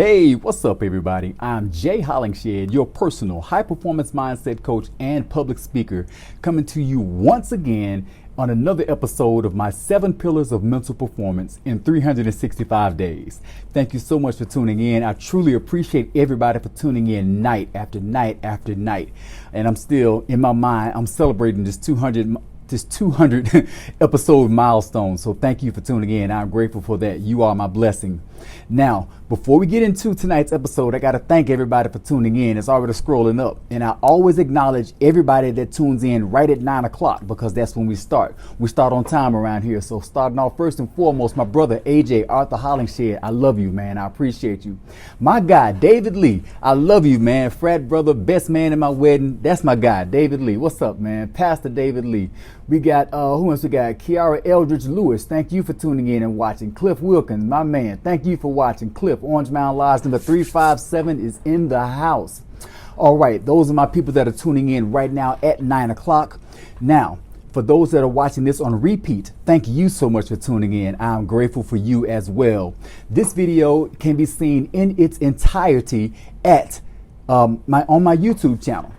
Hey, what's up, everybody? I'm Jay Hollingshed, your personal high-performance mindset coach and public speaker, coming to you once again on another episode of my 7 Pillars of Mental Performance in 365 days. Thank you so much for tuning in. I truly appreciate everybody for tuning in night after night after night. And I'm still, in my mind, I'm celebrating this 200 episode milestone. So thank you for tuning in. I'm grateful for that. You are my blessing. Now, before we get into tonight's episode, I got to thank everybody for tuning in. It's already scrolling up. And I always acknowledge everybody that tunes in right at 9 o'clock because that's when we start. We start on time around here. So starting off first and foremost, my brother, AJ, Arthur Hollingshed. I love you, man. I appreciate you. My guy, David Lee. I love you, man. Frat brother, best man in my wedding. That's my guy, David Lee. What's up, man? Pastor David Lee. We got, who else we got? Kiara Eldridge Lewis. Thank you for tuning in and watching. Cliff Wilkins, my man. Thank you for watching. Cliff, Orange Mountain Lodge number 357 is in the house. All right, those are my people that are tuning in right now at 9 o'clock. Now, for those that are watching this on repeat, thank you so much for tuning in. I'm grateful for you as well. This video can be seen in its entirety at on my YouTube channel.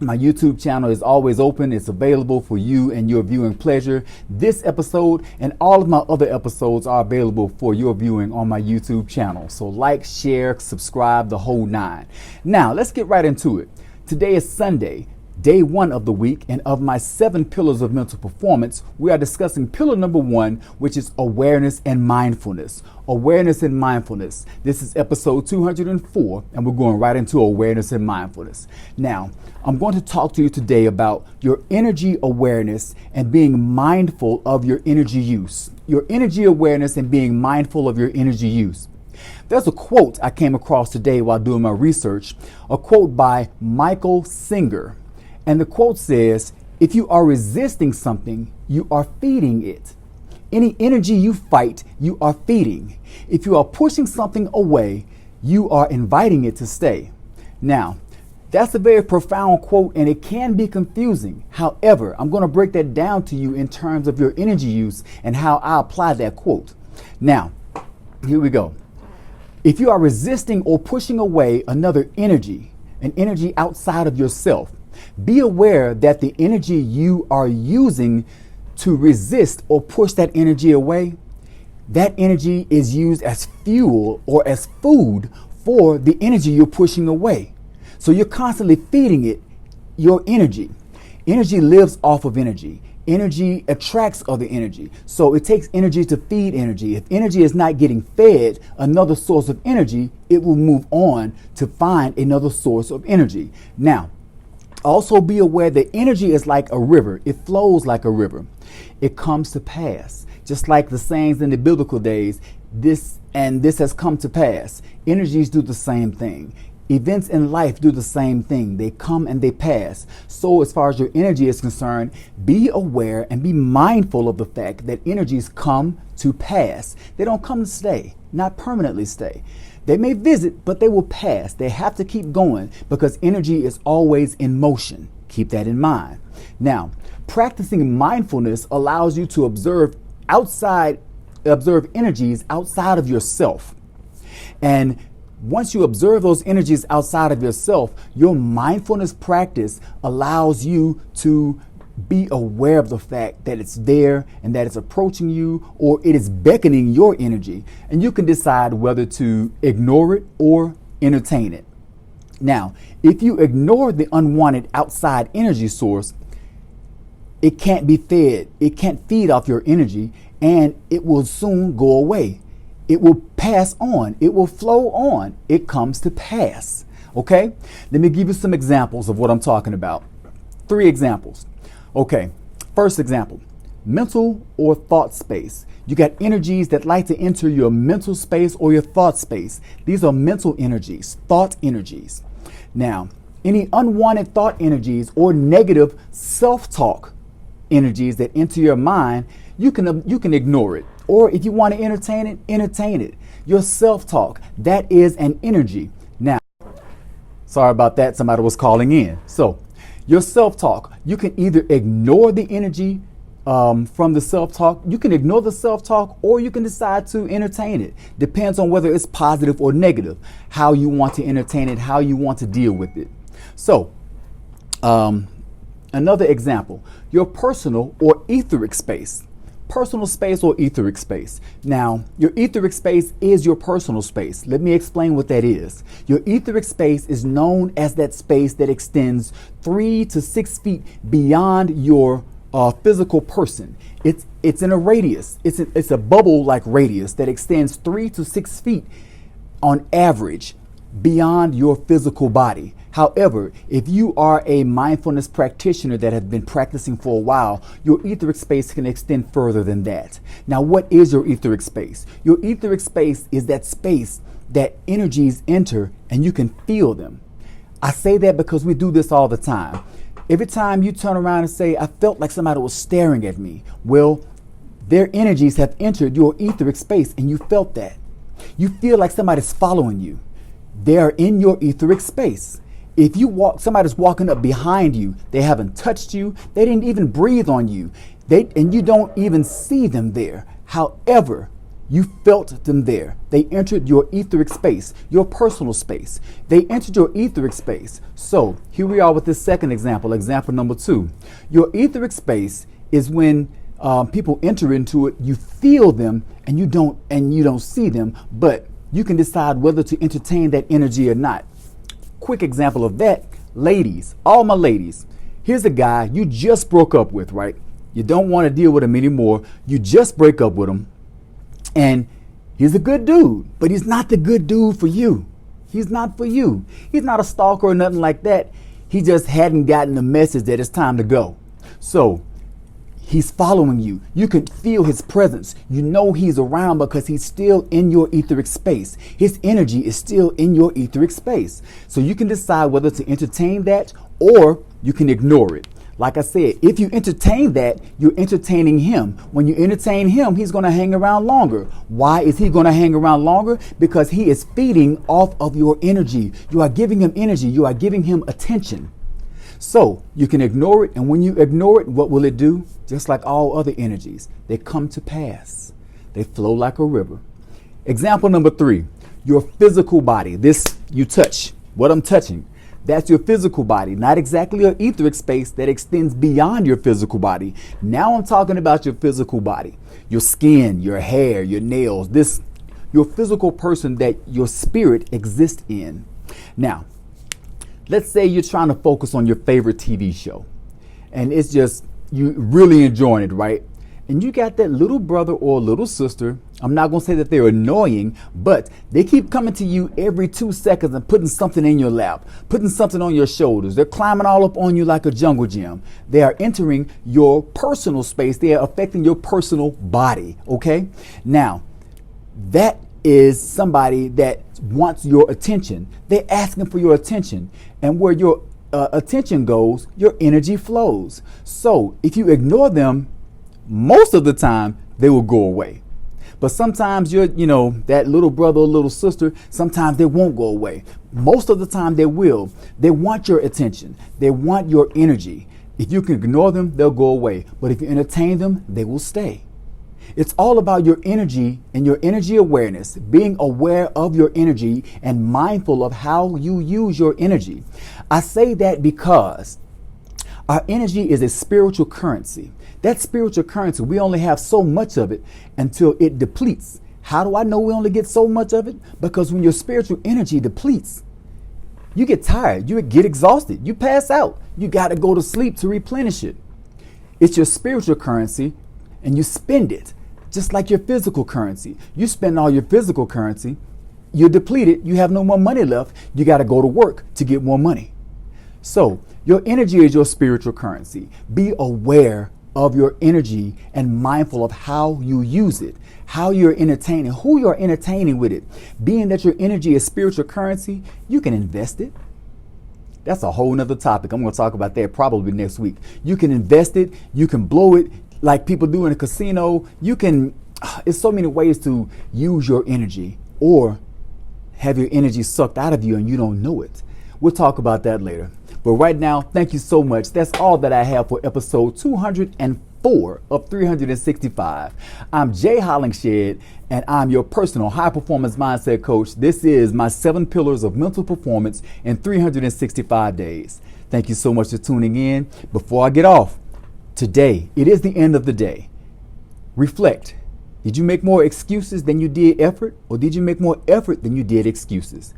My YouTube channel is always open. It's available for you and your viewing pleasure. This episode and all of my other episodes are available for your viewing on my YouTube channel. So like, share, subscribe, the whole nine. Now, let's get right into it. Today is Sunday, day 1 of the week, and of my 7 pillars of mental performance, we are discussing pillar number 1, which is awareness and mindfulness. Awareness and mindfulness. This is episode 204, and we're going right into awareness and mindfulness. Now, I'm going to talk to you today about your energy awareness and being mindful of your energy use. Your energy awareness and being mindful of your energy use. There's a quote I came across today while doing my research, a quote by Michael Singer. And the quote says, if you are resisting something, you are feeding it. Any energy you fight, you are feeding. If you are pushing something away, you are inviting it to stay. Now, that's a very profound quote and it can be confusing. However, I'm going to break that down to you in terms of your energy use and how I apply that quote. Now, here we go. If you are resisting or pushing away another energy, an energy outside of yourself, be aware that the energy you are using to resist or push that energy away, that energy is used as fuel or as food for the energy you're pushing away. So you're constantly feeding it your energy. Energy lives off of energy. Energy attracts other energy. So it takes energy to feed energy. If energy is not getting fed another source of energy, it will move on to find another source of energy. Now, also be aware that energy is like a river. It flows like a river. It comes to pass. Just like the sayings in the biblical days, this has come to pass. Energies do the same thing. Events in life do the same thing. They come and they pass. So as far as your energy is concerned, be aware and be mindful of the fact that energies come to pass. They don't come to stay, not permanently stay. They may visit, but they will pass. They have to keep going because energy is always in motion. Keep that in mind. Now, practicing mindfulness allows you to observe energies outside of yourself. And once you observe those energies outside of yourself, your mindfulness practice allows you to be aware of the fact that it's there and that it's approaching you or it is beckoning your energy. And you can decide whether to ignore it or entertain it. Now, if you ignore the unwanted outside energy source, it can't be fed. It can't feed off your energy and it will soon go away. It will pass on. It will flow on. It comes to pass. Okay? Let me give you some examples of what I'm talking about. 3 examples. Okay, first example, mental or thought space. You got energies that like to enter your mental space or your thought space. These are mental energies, thought energies. Now, any unwanted thought energies or negative self-talk energies that enter your mind, you can ignore it. Or if you want to entertain it, entertain it. Your self-talk, that is an energy. Now, sorry about that, somebody was calling in. So, your self-talk, you can either ignore the energy from the self-talk. You can ignore the self-talk, or you can decide to entertain it. Depends on whether it's positive or negative, how you want to entertain it, how you want to deal with it. So, another example, your personal or etheric space. Personal space or etheric space. Now, your etheric space is your personal space. Let me explain what that is. Your etheric space is known as that space that extends 3 to 6 feet beyond your physical person. It's in a radius. It's a bubble-like radius that extends 3 to 6 feet on average beyond your physical body. However, if you are a mindfulness practitioner that has been practicing for a while, your etheric space can extend further than that. Now, what is your etheric space? Your etheric space is that space that energies enter and you can feel them. I say that because we do this all the time. Every time you turn around and say, I felt like somebody was staring at me. Well, their energies have entered your etheric space and you felt that. You feel like somebody's following you. They are in your etheric space. If you somebody's walking up behind you, they haven't touched you, they didn't even breathe on you, and you don't even see them there. However, you felt them there. They entered your etheric space, your personal space. They entered your etheric space. So here we are with this second example, example number 2. Your etheric space is when people enter into it, you feel them and you don't see them, but you can decide whether to entertain that energy or not. Quick example of that, ladies, all my ladies, here's a guy you just broke up with, right? You don't want to deal with him anymore. You just break up with him, and he's a good dude, but he's not the good dude for you. He's not for you. He's not a stalker or nothing like that. He just hadn't gotten the message that it's time to go. So he's following you. You can feel his presence. You know he's around because he's still in your etheric space. His energy is still in your etheric space. So you can decide whether to entertain that or you can ignore it. Like I said, if you entertain that, you're entertaining him. When you entertain him, he's going to hang around longer. Why is he going to hang around longer? Because he is feeding off of your energy. You are giving him energy. You are giving him attention. So you can ignore it, and when you ignore it, what will it do? Just like all other energies, they come to pass. They flow like a river. Example number 3, your physical body. This you touch, what I'm touching, that's your physical body, not exactly an etheric space that extends beyond your physical body. Now I'm talking about your physical body, your skin, your hair, your nails, your physical person that your spirit exists in. Now, let's say you're trying to focus on your favorite TV show and it's just, you really enjoying it, right? And you got that little brother or little sister. I'm not going to say that they're annoying, but they keep coming to you every 2 seconds and putting something in your lap, putting something on your shoulders. They're climbing all up on you like a jungle gym. They are entering your personal space. They are affecting your personal body. Okay. Now, that is somebody that wants your attention. They're asking for your attention. And where your attention goes, your energy flows. So if you ignore them, most of the time they will go away. But sometimes that little brother or little sister, sometimes they won't go away. Most of the time they will. They want your attention. They want your energy. If you can ignore them, they'll go away. But if you entertain them, they will stay. It's all about your energy and your energy awareness, being aware of your energy and mindful of how you use your energy. I say that because our energy is a spiritual currency. That spiritual currency, we only have so much of it until it depletes. How do I know we only get so much of it? Because when your spiritual energy depletes, you get tired, you get exhausted, you pass out. You got to go to sleep to replenish it. It's your spiritual currency and you spend it just like your physical currency. You spend all your physical currency, you're depleted, you have no more money left. You got to go to work to get more money. So your energy is your spiritual currency. Be aware of your energy and mindful of how you use it, how you're entertaining, who you're entertaining with it. Being that your energy is spiritual currency, you can invest it. That's a whole nother topic. I'm going to talk about that probably next week. You can invest it. You can blow it like people do in a casino. It's so many ways to use your energy or have your energy sucked out of you and you don't know it. We'll talk about that later. But right now, thank you so much. That's all that I have for episode 204 4 of 365. I'm Jay Hollingshed, and I'm your personal high performance mindset coach. This is my 7 pillars of mental performance in 365 days. Thank you so much for tuning in. Before I get off, today, it is the end of the day. Reflect. Did you make more excuses than you did effort, or did you make more effort than you did excuses?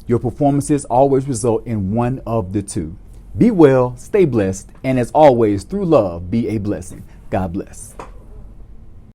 Your performances always result in one of the two. Be well, stay blessed, and as always, through love, be a blessing. God bless.